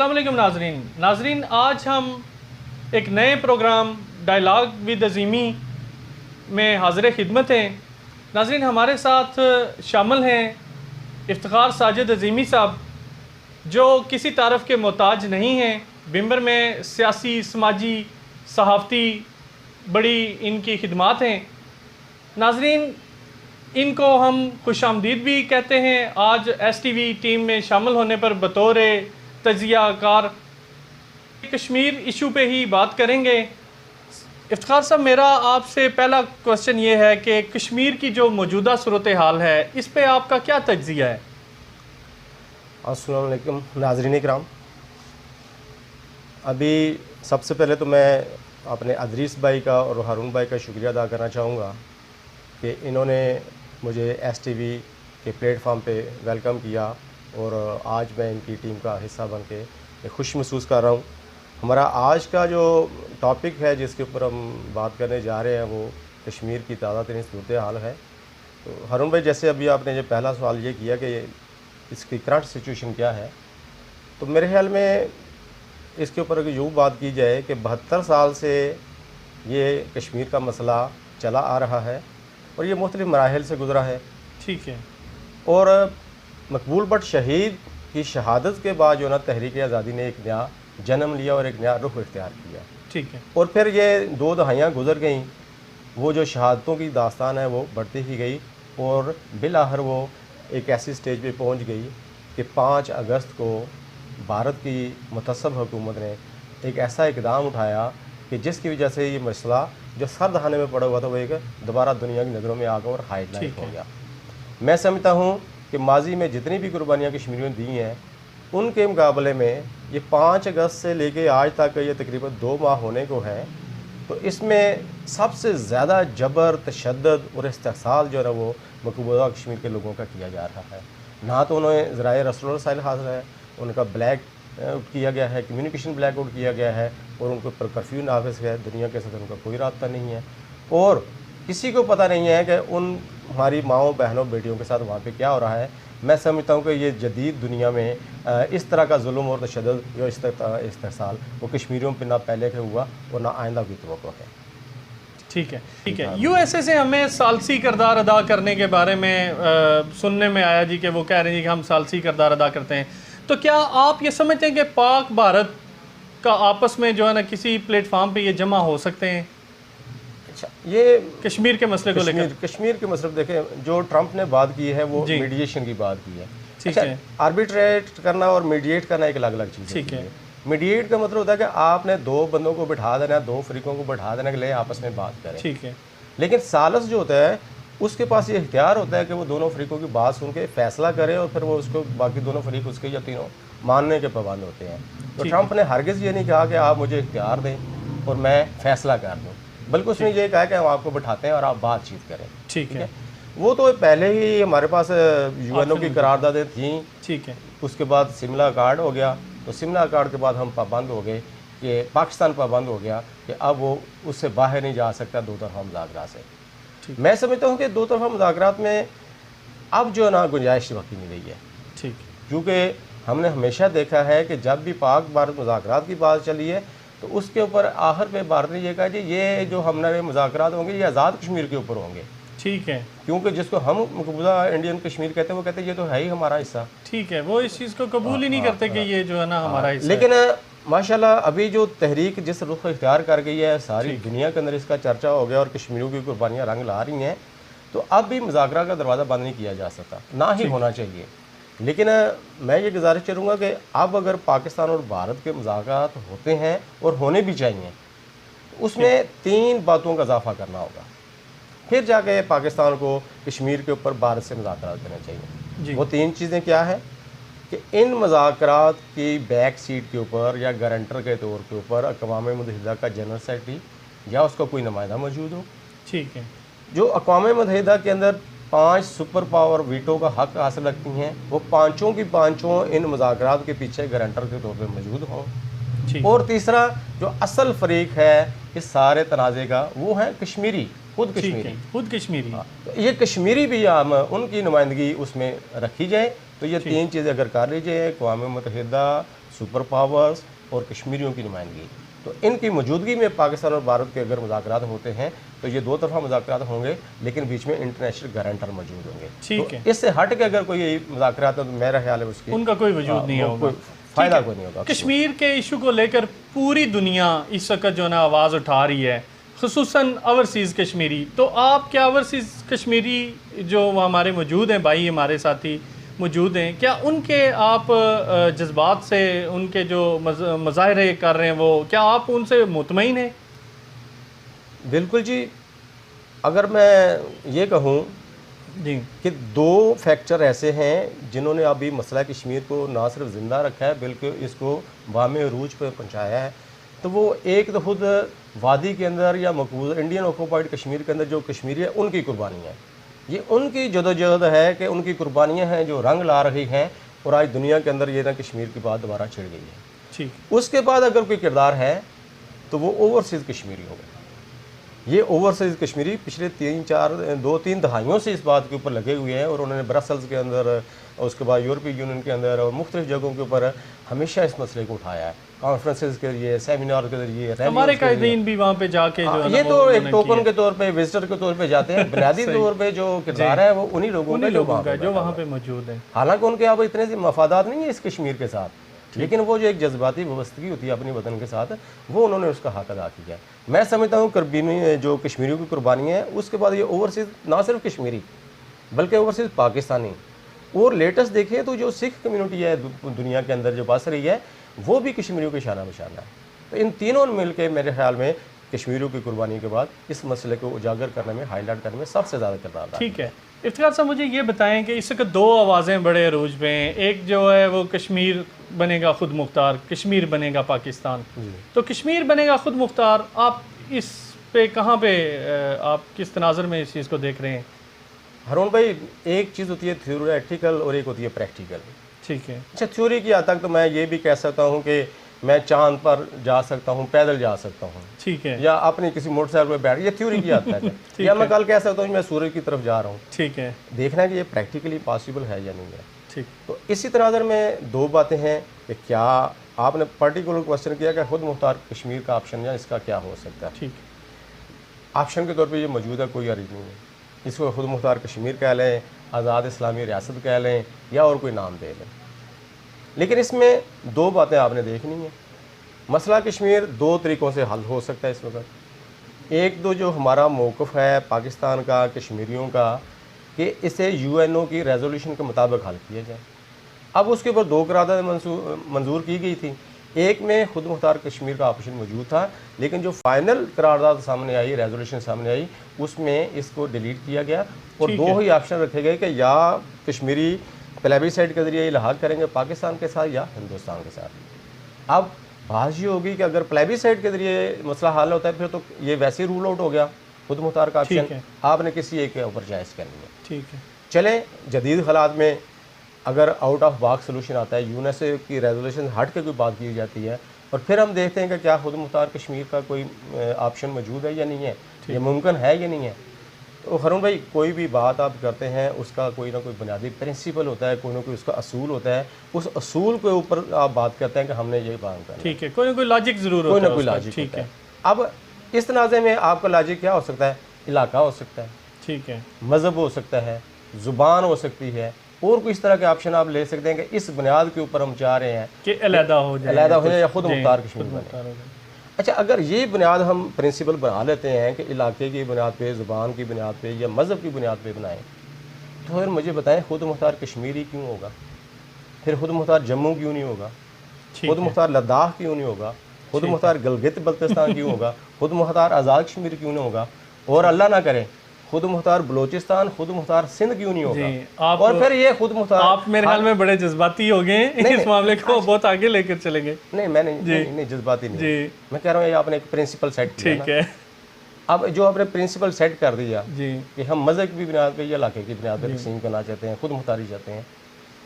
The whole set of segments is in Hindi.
अस्सलाम वालेकुम नाजरीन, आज हम एक नए प्रोग्राम डायलॉग विद अज़ीमी में हाज़िर खिदमत हैं। नाजरीन, हमारे साथ शामिल हैं इफ्तिखार साजिद अज़ीमी साहब, जो किसी तारफ़ के मोहताज नहीं हैं। बिम्बर में सियासी, समाजी, सहाफ़ती बड़ी इनकी खिदमात हैं। नाजरीन, इनको हम खुशामदीद भी कहते हैं। आज STV टीम में शामिल होने पर बतौर तजिया कार कश्मीर इशू पे ही बात करेंगे। इफ्तिखार साहब, मेरा आपसे पहला क्वेश्चन ये है कि कश्मीर की जो मौजूदा सूरत हाल है, इस पे आपका क्या तजिया है? अस्सलाम वालेकुम नाज़रीन इकराम। अभी सबसे पहले तो मैं अपने अदरीस भाई का और हारून भाई का शुक्रिया अदा करना चाहूँगा कि इन्होंने मुझे STV के प्लेटफॉर्म पे वेलकम किया और आज मैं इनकी टीम का हिस्सा बन के खुश महसूस कर रहा हूँ। हमारा आज का जो टॉपिक है जिसके ऊपर हम बात करने जा रहे हैं वो कश्मीर की ताज़ा तरीन सूरत हाल है। तो हारून भाई, जैसे अभी आपने जो पहला सवाल ये किया कि इसकी करंट सिचुएशन क्या है, तो मेरे ख्याल में इसके ऊपर अगर यूँ बात की जाए कि 72 साल से ये कश्मीर का मसला चला आ रहा है और ये मुख्तलिफ मराहिल से गुज़रा है। ठीक है। और मकबूल भट्ट शहीद की शहादत के बाद जो ना तहरीक आज़ादी ने एक नया जन्म लिया और एक नया रुख इख्तियार किया। ठीक है। और फिर ये 2 दहाइयाँ गुजर गईं, वो जो शहादतों की दास्तान है वो बढ़ती ही गई और बिलाखिर वो एक ऐसी स्टेज पे पहुंच गई कि 5 अगस्त को भारत की मुतसब हुकूमत ने एक ऐसा इकदाम उठाया कि जिसकी वजह से ये मसला जो सर दहाने में पड़ा हुआ था वो एक दोबारा दुनिया की नज़रों में आ गया और हाईलाइट हो गया। मैं समझता हूँ कि माजी में जितनी भी कुर्बानियाँ कश्मीरियों ने दी हैं उनके मुकाबले में ये 5 अगस्त से लेके आज तक ये तकरीबन 2 माह होने को है, तो इसमें सबसे ज़्यादा जबर, तशद्दुद और इस्तेहसाल जो है वो मकबूजा कश्मीर के लोगों का किया जा रहा है। ना तो उन्हें ज़राए रसूल रसाइल हासिल है, उनका ब्लैक आउट किया गया है, कम्युनिकेशन ब्लैक आउट किया गया है और उनके ऊपर कर्फ्यू नाफिज है, दुनिया के साथ उनका कोई रास्ता नहीं है और किसी को पता नहीं है कि उन हमारी माओं, बहनों, बेटियों के साथ वहाँ पे क्या हो रहा है। मैं समझता हूँ कि ये जदीद दुनिया में इस तरह का जुल्म और तशद्दुद जो इस्तेहसाल वो कश्मीरियों पर ना पहले के हुआ और ना आइंदा की तवक्को है। ठीक है। ठीक है। USA से हमें सालसी किरदार अदा करने के बारे में सुनने में आया जी कि वो कह रहे हैं कि हम सालसी किरदार अदा करते हैं। तो क्या आप ये समझते हैं कि पाक भारत का आपस में जो है ना किसी प्लेटफॉर्म पे ये जमा हो सकते हैं? अच्छा, ये कश्मीर के मसले को लेकर कश्मीर के मसले देखें, जो ट्रंप ने बात की है वो मीडिएशन की बात की है। ठीक है। आर्बिट्रेट करना और मीडिएट करना एक अलग अलग चीज़ है। ठीक है। मीडिएट का मतलब होता है कि आपने 2 बंदों को बिठा देना, 2 फरीकों को बिठा देना के लिए आपस में बात करें। ठीक है। लेकिन सालस जो होता है उसके पास ये इख्तियार होता है कि वो दोनों फरीकों की बात सुन के फैसला करे और फिर वो उसको बाकी दोनों फरीक उसके या तीनों मानने के पाबंद होते हैं। तो ट्रंप ने हरगिज़ ये नहीं कहा कि आप मुझे इख्तियार दें और मैं फैसला कर दूँ, बल्कि उसने ये कहा कि हम आपको बिठाते हैं और आप बातचीत करें। ठीक है। वो तो पहले ही हमारे पास UNO की करारदादें थीं। ठीक है। उसके बाद शिमला अकार्ड हो गया, तो शिमला अकार्ड के बाद हम पाबंद हो गए कि पाकिस्तान पाबंद हो गया कि अब वो उससे बाहर नहीं जा सकता 2 तरफा मुज़ाकरात से। मैं समझता हूँ कि 2 तरफा मुज़ाकरात में अब जो है ना गुंजाइश बाकी नहीं रही है। ठीक। क्योंकि हमने हमेशा देखा है कि जब भी पाक भारत मुज़ाकरात की बात चली है तो उसके ऊपर आखिर पे भारत ने ये कहा कि ये जो हमारे मुज़ाकरात होंगे ये आज़ाद कश्मीर के ऊपर होंगे। ठीक है। क्योंकि जिसको हम मकबूजा इंडियन कश्मीर कहते हैं वो कहते हैं ये तो है ही हमारा हिस्सा। ठीक है। वो इस चीज़ को कबूल ही नहीं करते कि ये जो है ना हमारा हिस्सा है। लेकिन माशाल्लाह अभी जो तहरीक जिस रुख इख्तियार कर गई है, सारी दुनिया के अंदर इसका चर्चा हो गया और कश्मीरियों की कुर्बानियाँ रंग ला रही हैं, तो अब भी मुज़ाकरा का दरवाज़ा बंद नहीं किया जा सकता, ना ही होना चाहिए। लेकिन मैं ये गुजारिश करूँगा कि अब अगर पाकिस्तान और भारत के मुज़ाकरात होते हैं और होने भी चाहिए, उसमें 3 बातों का इजाफा करना होगा, फिर जाके पाकिस्तान को कश्मीर के ऊपर भारत से मुज़ाकरात करने चाहिए। वो 3 चीज़ें क्या है कि इन मुज़ाकरात की बैक सीट के ऊपर या गारंटर के तौर के ऊपर अक़वाम मुत्तहिदा का जनरल सेक्रेटरी या उसका कोई नुमाइंदा मौजूद हो। ठीक है। जो अक़वाम मुत्तहिदा के अंदर 5 सुपर पावर वीटो का हक हासिल रखती हैं, वो पाँचों की पाँचों इन मुज़ाकरात के पीछे गारंटर के तौर पर मौजूद हों। और तीसरा जो असल फरीक है इस सारे तनाज़े का वो है कश्मीरी, खुद कश्मीरी। तो ये कश्मीरी भी हम उनकी नुमाइंदगी उसमें रखी जाए। तो ये 3 चीज़ें अगर कर लीजिए, अक़वाम मुत्तहिदा सुपर पावर्स और कश्मीरियों की नुमाइंदगी। तो इनकी मौजूदगी में पाकिस्तान और भारत के अगर मुज़ाकरात होते हैं तो ये दो तरफा मुज़ाकरात होंगे, लेकिन बीच में इंटरनेशनल गारंटर मौजूद होंगे। ठीक है, तो इससे हट के अगर कोई मुज़ाकरात है तो मेरा ख्याल है उसकी उनका कोई वजूद नहीं होगा, कोई फ़ायदा कोई नहीं होगा। कश्मीर के इशू को लेकर पूरी दुनिया इस वक्त जो है ना आवाज़ उठा रही है, खुसूसन ओवरसीज़ कश्मीरी। तो आप क्या ओवरसीज़ कश्मीरी जो हमारे मौजूद हैं, भाई हमारे साथी मौजूद हैं, क्या उनके आप जज्बात से, उनके जो मज़ाहरे कर रहे हैं वो, क्या आप उनसे मुतमईन हैं? बिल्कुल जी। अगर मैं ये कहूँ जी कि दो फैक्टर ऐसे हैं जिन्होंने अभी मसला कश्मीर को ना सिर्फ ज़िंदा रखा है बल्कि इसको बामे अरूज पर पहुँचाया है, तो वो एक तो खुद वादी के अंदर या मकबूज इंडियन ऑक्यूपाइड कश्मीर के अंदर जो कश्मीरी है उनकी कुर्बानी है। ये उनकी जदोजहद है कि उनकी कुर्बानियाँ हैं जो रंग ला रही हैं और आज दुनिया के अंदर ये ना कश्मीर की बात दोबारा छिड़ गई है। ठीक। उसके बाद अगर कोई किरदार है तो वो ओवरसीज़ कश्मीरी हो गए। ये ओवरसीज़ कश्मीरी पिछले 2-3 दहाइयों से इस बात के ऊपर लगे हुए हैं और उन्होंने ब्रसल्स के अंदर, उसके बाद यूरोपीय यूनियन के अंदर और मुख्तलिफ जगहों के ऊपर हमेशा इस मसले को उठाया है, कॉन्फ्रेंसेस के जरिए, सेमिनार के जरिए, हमारे कायदीन भी वहाँ पे जाके जो है ना ये वो तो एक उन्होंने टोकन किया। के तौर पे, विजिटर के तौर पे जाते हैं। बुनियादी तौर पे जो किरदार है वो उन्हीं लोगों का जो वहाँ पे जो वहाँ पे मौजूद है। हालांकि उनके अब इतने से मफादात नहीं है इस कश्मीर के साथ, लेकिन वो जो एक जज्बाती वाबस्तगी होती है अपने वतन के साथ, वो उन्होंने उसका हक अदा किया। मैं समझता हूँ कुर्बानी जो कश्मीरियों की कुर्बानी है, उसके बाद ये ओवरसीज़ ना सिर्फ कश्मीरी बल्कि ओवरसीज़ पाकिस्तानी और लेटेस्ट देखें तो जो सिख कम्युनिटी है दुनिया के अंदर जो बस रही है वो भी कश्मीरियों के शाना बशाना है। तो इन तीनों ने मिल के मेरे ख्याल में कश्मीरियों की कुर्बानी के बाद इस मसले को उजागर करने में, हाईलाइट करने में सबसे ज़्यादा किरदार अदा। ठीक है, इफ्तिखार साहब मुझे ये बताएं कि इस वक्त दो आवाज़ें बड़े अरूज पे हैं। एक जो है वो कश्मीर बनेगा खुद मुख्तार, कश्मीर बनेगा पाकिस्तान। तो कश्मीर बनेगा खुद मुख्तार, आप इस पे कहाँ पे आप किस तनाज़र में इस चीज़ को देख रहे हैं? हारून भाई, एक चीज़ होती है थ्योरेटिकल और एक होती है प्रैक्टिकल। ठीक है। अच्छा, थ्योरी की हद तक तो मैं ये भी कह सकता हूँ कि मैं चांद पर जा सकता हूँ, पैदल जा सकता हूँ, ठीक है, या अपनी किसी मोटरसाइकिल पर बैठ, ये थ्योरी की हद तक है। या मैं कल कह सकता हूँ मैं सूरज की तरफ जा रहा हूँ। ठीक है, देखना है कि ये प्रैक्टिकली पॉसिबल है या नहीं है। ठीक। तो इसी तरह अगर मैं दो बातें हैं कि क्या आपने पर्टिकुलर क्वेश्चन किया कि खुद मुख्तार कश्मीर का ऑप्शन या इसका क्या हो सकता है। ठीक। ऑप्शन के तौर पे ये मौजूद है, कोई अर्ज नहीं है। इसको खुद मुख्तार कश्मीर कह लें, आज़ाद इस्लामी रियासत कह लें, या और कोई नाम दे लें, लेकिन इसमें दो बातें आपने देखनी है। मसला कश्मीर दो तरीक़ों से हल हो सकता है इस वक्त। एक तो जो हमारा मौक़िफ़ है पाकिस्तान का कश्मीरियों का कि इसे UNO की रेजोल्यूशन के मुताबिक हल किया जाए। अब उसके ऊपर दो करारदाद मंजूर की गई थी। एक में खुद मुख्तार कश्मीर का ऑप्शन मौजूद था, लेकिन जो फाइनल करारदाद सामने आई, रेजोल्यूशन सामने आई, उसमें इसको डिलीट किया गया और दो ही ऑप्शन रखे गए कि या कश्मीरी प्लेबिसाइड के ज़रिए इलाहा करेंगे पाकिस्तान के साथ या हिंदुस्तान के साथ। अब बात ये होगी कि अगर प्लेबिसाइड के ज़रिए मसला हल होता है फिर तो ये वैसे ही रूल आउट हो गया खुद मुख्तार का ऑप्शन, आपने किसी एक के ऊपर जायज़ करनी है। ठीक है, चलें जदीद हालात में अगर आउट ऑफ बॉक्स सोल्यूशन आता है, यूनेस्को की रेजोल्यूशन हट के कोई बात की जाती है और फिर हम देखते हैं कि क्या खुद मुख्तार कश्मीर का कोई ऑप्शन मौजूद है या नहीं है, ये मुमकिन है या नहीं है। तो हारून भाई, कोई भी बात आप करते हैं उसका कोई ना कोई बुनियादी प्रिंसिपल होता है, कोई ना कोई उसका असूल होता है, उस असूल के ऊपर आप बात करते हैं कि हमने ये बात करना है। ठीक है, कोई ना कोई लॉजिक ज़रूर होता कोई है, ना कोई उसका। लॉजिक ठीक होता है। अब इस तनाज़े में आपका लॉजिक क्या हो सकता है? इलाका हो सकता है, ठीक है, मज़हब हो सकता है, ज़ुबान हो सकती है, और कुछ इस तरह के ऑप्शन आप ले सकते हैं कि इस बुनियाद के ऊपर हम चाह रहे हैं कि अलहदा हो जाए, या खुद मुख्तार कश्मीर बने। अच्छा, अगर ये बुनियाद हम प्रिंसिपल बना लेते हैं कि इलाके की बुनियाद पे, ज़ुबान की बुनियाद पे या मज़हब की बुनियाद पे बनाएं, तो फिर मुझे बताएं खुद मुख्तार कश्मीरी क्यों होगा? फिर खुद मुख्तार जम्मू क्यों नहीं होगा? खुद मुख्तार लद्दाख क्यों नहीं होगा? खुद मुख्तार गिलगित बल्तिस्तान क्यों होगा? खुद मुख्तार आज़ाद कश्मीर क्यों नहीं होगा? और अल्लाह ना करे खुद मुख्तार बलोचिस्तान, खुद मुख्तार सिंध क्यों नहीं होगा? और फिर ये खुद मुख्तार, आप मेरे ख्याल में बड़े जज्बाती हो गए इस मामले को बहुत आगे लेकर चलेंगे। नहीं, मैं नहीं जज्बाती नहीं, मैं कह रहा हूँ ये आपने एक प्रिंसिपल सेट किया। ठीक है, अब जो आपने प्रिंसिपल सेट कर दिया जी कि हम मज़हब की बुनियाद पे या इलाके की बुनियाद पे तकसीम करना चाहते हैं, खुद मुख्तारी चाहते हैं,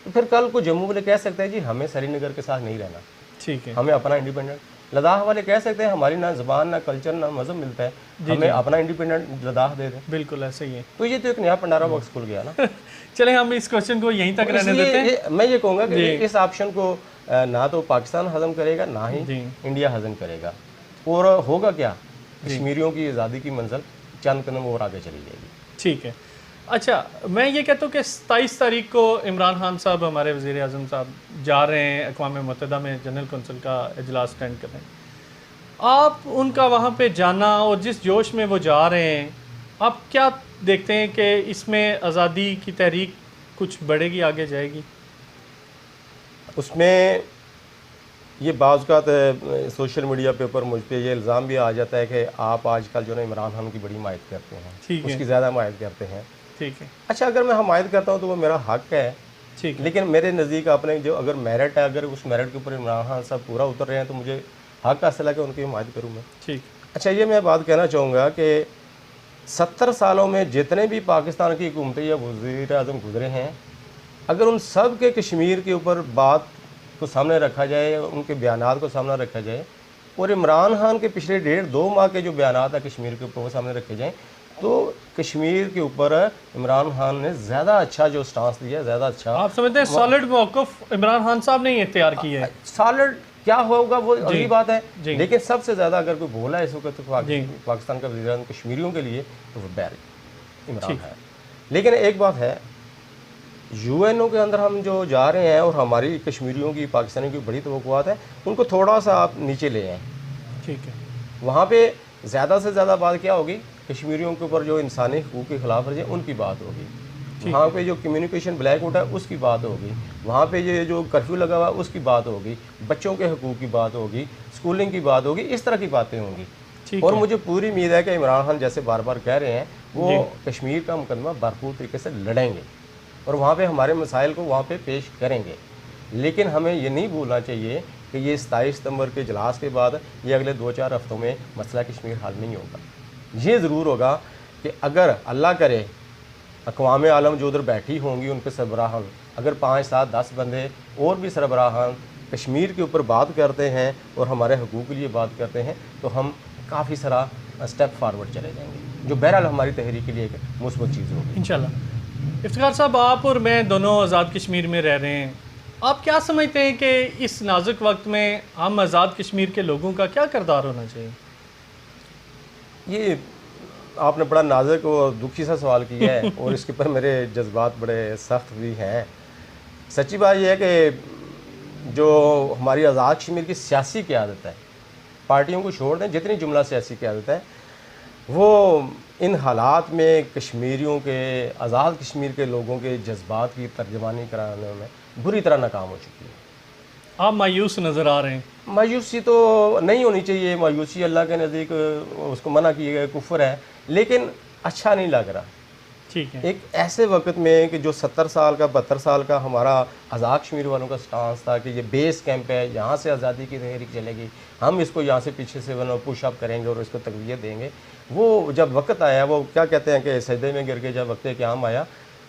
तो फिर कल को जम्मू वाले कह सकते हैं जी हमें श्रीनगर के साथ नहीं रहना, ठीक है, हमें अपना इंडिपेंडेंट। लद्दाख वाले कह सकते हैं हमारी ना ज़बान, ना कल्चर, ना मज़हब मिलता है, हमें अपना इंडिपेंडेंट लद्दाख दे दें। बिल्कुल ऐसे ही है। तो ये तो एक नया पंडारा बॉक्स खुल गया ना। चले हम इस क्वेश्चन को यहीं तक रहने देते हैं। मैं ये कहूँगा कि इस ऑप्शन को ना तो पाकिस्तान हजम करेगा, ना ही जी। इंडिया हजम करेगा। और होगा क्या, कश्मीरियों की आज़ादी की मंजिल चंद कदम और आगे चली जाएगी। ठीक है। अच्छा, मैं ये कहता हूँ कि 27 तारीख को इमरान खान साहब, हमारे वज़ीर आज़म साहब जा रहे हैं अक़वाम मुत्तहिदा में जनरल कौंसिल का इजलास अटेंड कर रहे हैं। आप उनका वहाँ पे जाना और जिस जोश में वो जा रहे हैं, आप क्या देखते हैं कि इसमें आज़ादी की तहरीक कुछ बढ़ेगी, आगे जाएगी? उसमें ये बाज़ का सोशल मीडिया पे ऊपर मुझ पे ये इल्ज़ाम भी आ जाता है कि आप आजकल जो है इमरान खान की बड़ी हिमायत करते हैं, ठीक है। उसकी ज़्यादा हिमायत करते हैं। ठीक है। अच्छा, अगर मैं हिमायत करता हूँ तो वो मेरा हक है, ठीक है। लेकिन मेरे नज़दीक आपने जो अगर मेरिट है, अगर उस मेरिट के ऊपर इमरान खान साहब पूरा उतर रहे हैं तो मुझे हक हासिल है कि उनकी हिमायत करूँ मैं। ठीक। अच्छा, ये मैं बात कहना चाहूँगा कि 70 सालों में जितने भी पाकिस्तान की हुकूमतें या वज़ीर आज़म गुजरे हैं, अगर उन सब के कश्मीर के ऊपर बात को सामने रखा जाए, उनके बयानात को सामने रखा जाए, और इमरान खान के पिछले 1.5-2 माह के जो बयानात है कश्मीर के ऊपर वो सामने रखे जाएँ, तो कश्मीर के ऊपर इमरान खान ने ज़्यादा अच्छा जो स्टांस दिया, ज़्यादा अच्छा। आप समझते हैं सॉलिड मौक़िफ़ इमरान खान साहब ने ही इख्तियार की है? सॉलिड क्या होगा वो अगली बात है, जी। लेकिन सबसे ज़्यादा अगर कोई बोला है इस वक्त तो पाकिस्तान का वज़ीर आज़म कश्मीरियों के लिए तो वो बैर इमरान है। लेकिन एक बात है, यूएनओ के अंदर हम जो जा रहे हैं और हमारी कश्मीरियों की, पाकिस्तानियों की बड़ी तवक्कुआत है, उनको थोड़ा सा आप नीचे ले आएँ। ठीक है। वहाँ पे ज़्यादा से ज़्यादा बात क्या होगी, कश्मीरियों के ऊपर जो इंसानी हकूक़ की खिलाफ वर्जी है उनकी बात होगी। वहाँ पे जो कम्युनिकेशन ब्लैकआउट है उसकी बात होगी। वहाँ पे ये जो कर्फ्यू लगा हुआ है उसकी बात होगी। बच्चों के हकूक़ की बात होगी, स्कूलिंग की बात होगी, इस तरह की बातें होंगी। और मुझे पूरी उम्मीद है कि इमरान खान जैसे बार बार कह रहे हैं वो कश्मीर का मुकदमा भरपूर तरीके से लड़ेंगे और वहाँ पे हमारे मसाइल को वहाँ पे पेश करेंगे। लेकिन हमें ये नहीं भूलना चाहिए कि ये 27 सितंबर के इजलास के बाद ये अगले 2-4 हफ्तों में मसला कश्मीर हल नहीं होगा। ये ज़रूर होगा कि अगर अल्लाह करे अक़वाम आलम जो उधर बैठी होंगी उन पर सरबराहान, अगर 5-7-10 बंदे और भी सरबराहान कश्मीर के ऊपर बात करते हैं और हमारे हकूक़ के लिए बात करते हैं तो हम काफ़ी सारा स्टेप फारवर्ड चले जाएंगे, जो बहरहाल हमारी तहरीक के लिए एक मुस्बत चीज़ होगी इंशाल्लाह। इफ्तिखार साहब, आप और मैं दोनों आज़ाद कश्मीर में रह रहे हैं, आप क्या समझते हैं कि इस नाजुक वक्त में हम आज़ाद कश्मीर के लोगों का क्या किरदार होना चाहिए? ये आपने बड़ा नाजुक और दुखी सा सवाल किया है और इसके ऊपर मेरे जज्बात बड़े सख्त भी हैं। सच्ची बात यह है कि जो हमारी आज़ाद कश्मीर की सियासी क़यादत है, पार्टियों को छोड़ दें, जितनी जुमला सियासी क़यादत है, वो इन हालात में कश्मीरियों के, आज़ाद कश्मीर के लोगों के जज्बात की तर्जमानी कराने में बुरी तरह नाकाम हो चुकी है। आप मायूस नज़र आ रहे हैं। मायूसी तो नहीं होनी चाहिए, मायूसी अल्लाह के नज़दीक उसको मना किया गया, कुफ्र है, लेकिन अच्छा नहीं लग रहा। ठीक है। एक ऐसे वक्त में कि जो 70 साल का 72 साल का हमारा आज़ाद कश्मीर वालों का स्टांस था कि ये बेस कैंप है, यहाँ से आज़ादी की तहरीक चलेगी, हम इसको यहाँ से पीछे से पुशअप करेंगे और इसको तक़वियत देंगे, वो जब वक्त आया, वो क्या कहते हैं कि सजदे में गिर के जब वक्त क़याम आया,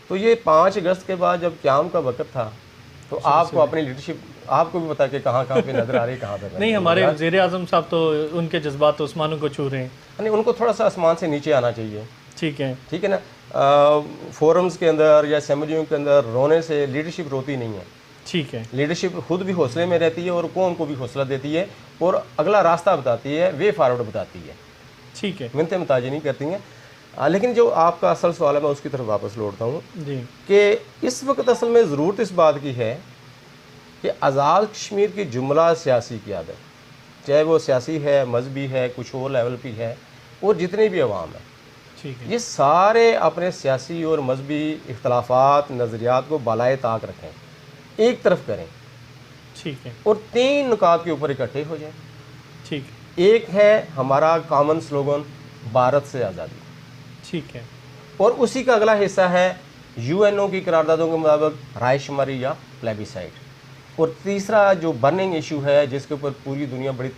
तो ये 5 अगस्त के बाद जब क़याम का वक्त था तो आपको अपनी लीडरशिप, आपको भी पता कि कहाँ पे नज़र आ रही है, कहाँ पे नहीं। हमारे वज़ीर आज़म साहब तो उनके जज्बात तो आसमानों को छू रहे हैं। नहीं, उनको थोड़ा सा आसमान से नीचे आना चाहिए। ठीक है। ठीक है ना। फोरम्स के अंदर या असेंबलियों के अंदर रोने से लीडरशिप रोती नहीं है। ठीक है। लीडरशिप खुद भी हौसले में रहती है और कौम को भी हौसला देती है और अगला रास्ता बताती है, वे फॉरवर्ड बताती है। ठीक है। मिन्नतें मुताजी नहीं करती हैं। लेकिन जो आपका असल सवाल है मैं उसकी तरफ वापस लौटता हूँ जी, कि इस वक्त असल में ज़रूरत इस बात की है कि आज़ाद कश्मीर की जुमला सियासी क़यादत, चाहे वो सियासी है, मजहबी है, कुछ और लेवल की है, और जितनी भी अवाम है, ठीक है, ये सारे अपने सियासी और मजहबी इख्तलाफात, नज़रियात को बालाए ताक रखें, एक तरफ करें, ठीक है, और 3 नुकात के ऊपर इकट्ठे हो जाएं। ठीक है, एक है हमारा कॉमन स्लोगन भारत से आज़ादी, ठीक है, और उसी का अगला हिस्सा है यूएनओ की करारदादों के मुताबिक रायशुमारी या प्लेबिसाइट, और तीसरा जो बर्निंग इशू है जिसके ऊपर पूरी दुनिया बड़ी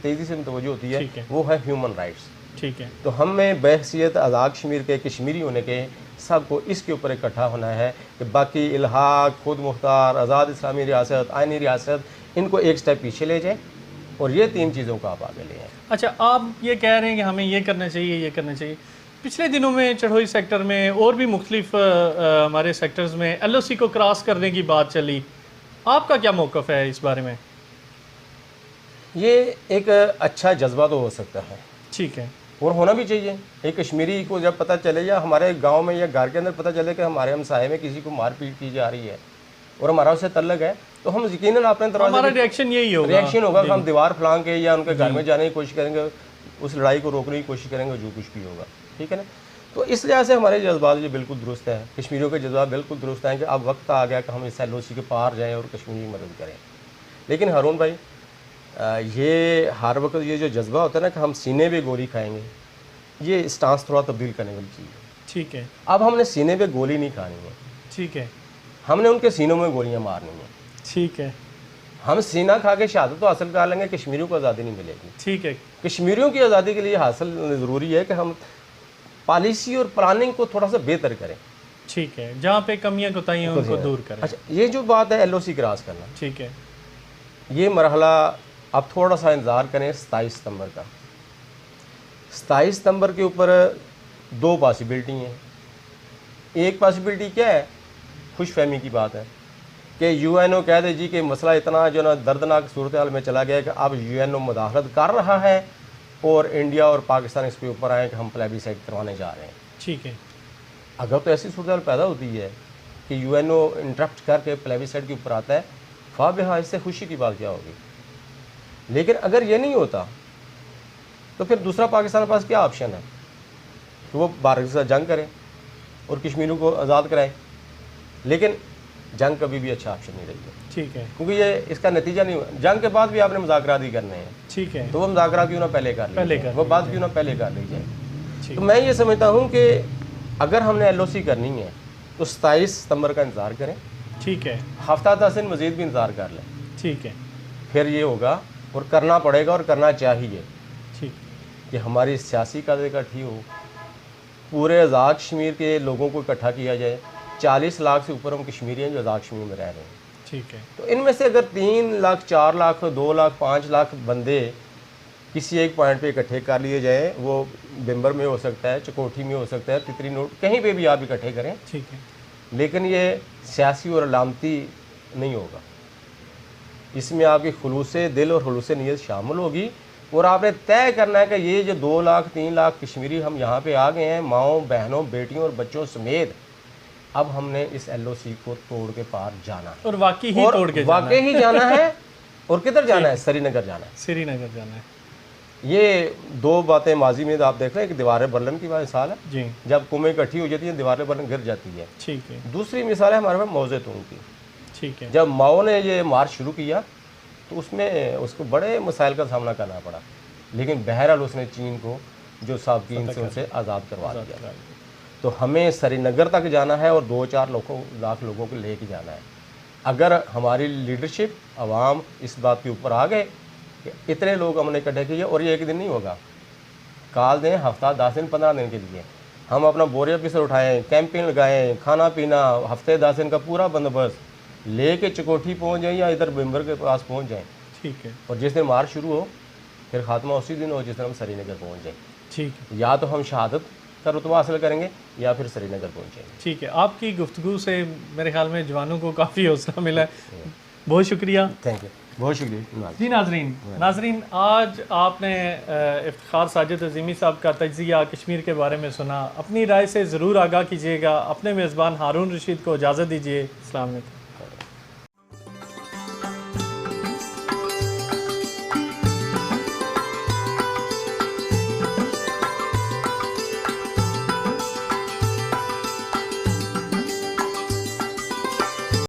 तेज़ी से मुतवज्जो होती है, वो है ह्यूमन राइट्स। ठीक है। तो हमें बहसीत आज़ाद कश्मीर के, कश्मीरी होने के, सबको इसके ऊपर इकट्ठा होना है कि बाकी इल्हाक, खुद मुख्तार, आज़ाद इस्लामी रियासत, आइनी रियासत, इनको एक स्टेप पीछे ले जाए और ये 3 चीज़ों को आप आगे ले आएँ। अच्छा, आप ये कह रहे हैं कि हमें ये करना चाहिए, ये करना चाहिए। पिछले दिनों में चढ़ोई सेक्टर में और भी मुख्तलिफ हमारे सेक्टर्स में LOC को क्रॉस करने की बात चली, आपका क्या मौक़िफ़ है इस बारे में? ये एक अच्छा जज्बा तो हो सकता है, ठीक है, और होना भी चाहिए। एक कश्मीरी को जब पता चले या हमारे गांव में या घर के अंदर पता चले कि हमारे हमसाये में किसी को मारपीट की जा रही है और हमारा उससे तल्लक है, तो हम यकीनन अपने हमारा दरवाजे रिएक्शन यही होगा। रिएक्शन होगा कि हम दीवार फलांग के या उनके घर में जाने की कोशिश करेंगे, उस लड़ाई को रोकने की कोशिश करेंगे, जो कुछ भी होगा, ठीक है ना। तो इस लिहाज से हमारे जज्बात ये बिल्कुल दुरुस्त है, कश्मीरियों के जज्बात बिल्कुल दुरुस्त हैं कि अब वक्त आ गया कि हम इस LOC के पार जाएँ और कश्मीर की मदद करें। लेकिन हारून भाई, ये हर वक्त ये जो जज्बा होता है ना कि हम सीने पे गोली खाएंगे, ये स्टांस थोड़ा तब्दील करने वाली चीज़ है। ठीक है, अब हमने सीने पे गोली नहीं खानी है, ठीक है, हमने उनके सीनों में गोलियां मारनी है। ठीक है, हम सीना खा के शहादत तो हासिल कर लेंगे, कश्मीरियों को आज़ादी नहीं मिलेगी। ठीक है, कश्मीरियों की आज़ादी के लिए हासिल ज़रूरी है कि हम पॉलिसी और प्लानिंग को थोड़ा सा बेहतर करें। ठीक है, जहाँ पे कमियाँ कोताहियाँ उनको दूर करें। अच्छा, ये जो बात है LOC क्रॉस करना, ठीक है, ये मरहला अब थोड़ा सा इंतज़ार करें 27 सितंबर का। 27 सितंबर के ऊपर 2 पॉसिबिलिटी हैं। एक पॉसिबिलिटी क्या है, खुशफहमी की बात है कि UNO कह दे जी कि मसला इतना जो ना दर्दनाक सूरत हाल में चला गया कि अब UNO मुदाखलत कर रहा है और इंडिया और पाकिस्तान इसके ऊपर आए कि हम प्लेबिसाइट करवाने जा रहे हैं। ठीक है, अगर तो ऐसी सूरत हाल पैदा होती है कि UNO इंटरप्ट करके प्लेबिसाइट के ऊपर आता है, फ़ाबिहा इससे खुशी की बात क्या होगी। लेकिन अगर ये नहीं होता तो फिर दूसरा पाकिस्तान के पास क्या ऑप्शन है कि वो भारत के साथ जंग करे और कश्मीरियों को आज़ाद कराए। लेकिन जंग कभी भी अच्छा ऑप्शन नहीं रही है, ठीक है, क्योंकि ये इसका नतीजा नहीं हुआ। जंग के बाद भी आपने मुज़ाकरात ही करने हैं, ठीक है, तो वो मुज़ाकरात क्यों ना पहले कर लीजिए, वो बात क्यों ना पहले कर ली जाए। ठीक तो मैं ये समझता हूँ कि अगर हमने LOC करनी है तो 27 सितंबर का इंतज़ार करें, ठीक है, हफ्ता 10 दिन मज़ीद भी इंतज़ार कर लें, ठीक है, फिर ये होगा और करना पड़ेगा और करना चाहिए ठीक, कि हमारी सियासी कदर इकट्ठी हो, पूरे आज़ाद कश्मीर के लोगों को इकट्ठा किया जाए। 40 लाख से ऊपर हम कश्मीरी हैं जो आज़ाद कश्मीर में रह रहे हैं। ठीक है, तो इनमें से अगर 3 लाख, 4 लाख, 2 लाख, 5 लाख बंदे किसी एक पॉइंट पे इकट्ठे कर लिए जाए, वो बिम्बर में हो सकता है, चकोठी में हो सकता है, तितरी नोट, कहीं पे भी आप इकट्ठे करें, ठीक है, लेकिन ये सियासी और अलामती नहीं होगा। इसमें आपकी खुलूस दिल और खुलूस नीयत शामिल होगी और आपने तय करना है कि ये जो 2 लाख 3 लाख कश्मीरी हम यहाँ पे आ गए हैं, माओं बहनों बेटियों और बच्चों समेत, अब हमने इस LOC को तोड़ के पार जाना है और वाकई ही तोड़ के जाना वाकई ही जाना है। और किधर जाना है? श्रीनगर जाना है। श्रीनगर जाना है। ये 2 बातें माजी में आप देख रहे हैं कि दीवार बर्लन की मिसाल है, जी, जब कौमें इकट्ठी हो जाती है दीवार बर्लन गिर जाती है। ठीक है, दूसरी मिसाल है हमारे पास मौजे तूंग की। ठीक है, जब माओ ने ये मार्च शुरू किया तो उसमें उसको बड़े मसाइल का सामना करना पड़ा, लेकिन बहरहाल उसने चीन को जो साबकीन से उनसे आज़ाद करवा दिया। तो हमें श्रीनगर तक जाना है और 2-4 लाख लोगों को लेके जाना है। अगर हमारी लीडरशिप आवाम इस बात के ऊपर आ गए कि इतने लोग हमने इकट्ठे किए, और ये एक दिन नहीं होगा, काल दें हफ्ता 10 दिन 15 दिन के लिए हम अपना बोरिया पिसर उठाएँ, कैंपिंग लगाएँ, खाना पीना, हफ्ते 10 दिन का पूरा बंदोबस्त लेके चकोठी पहुँच जाएँ या इधर बिम्बर के पास पहुँच जाएँ। ठीक है, और जिस दिन मार्च शुरू हो फिर खात्मा उसी दिन हो जिस दिन हम श्रीनगर पहुँच जाएँ। ठीक है, या तो हम शहादत का रुतबा हासिल करेंगे या फिर श्रीनगर पहुँचेंगे। ठीक है। आपकी गुफ्तगू से मेरे ख्याल में जवानों को काफ़ी हौसला मिला है। बहुत शुक्रिया। थैंक यू, बहुत शुक्रिया। जी नाजरीन, आज आपने इफ्तिखार साजिद अज़ीमी साहब का तज्ज़िया कश्मीर के बारे में सुना। अपनी राय से ज़रूर आगाह कीजिएगा। अपने मेज़बान हारून रशीद को इजाज़त दीजिए। अस्सलाम वालेकुम।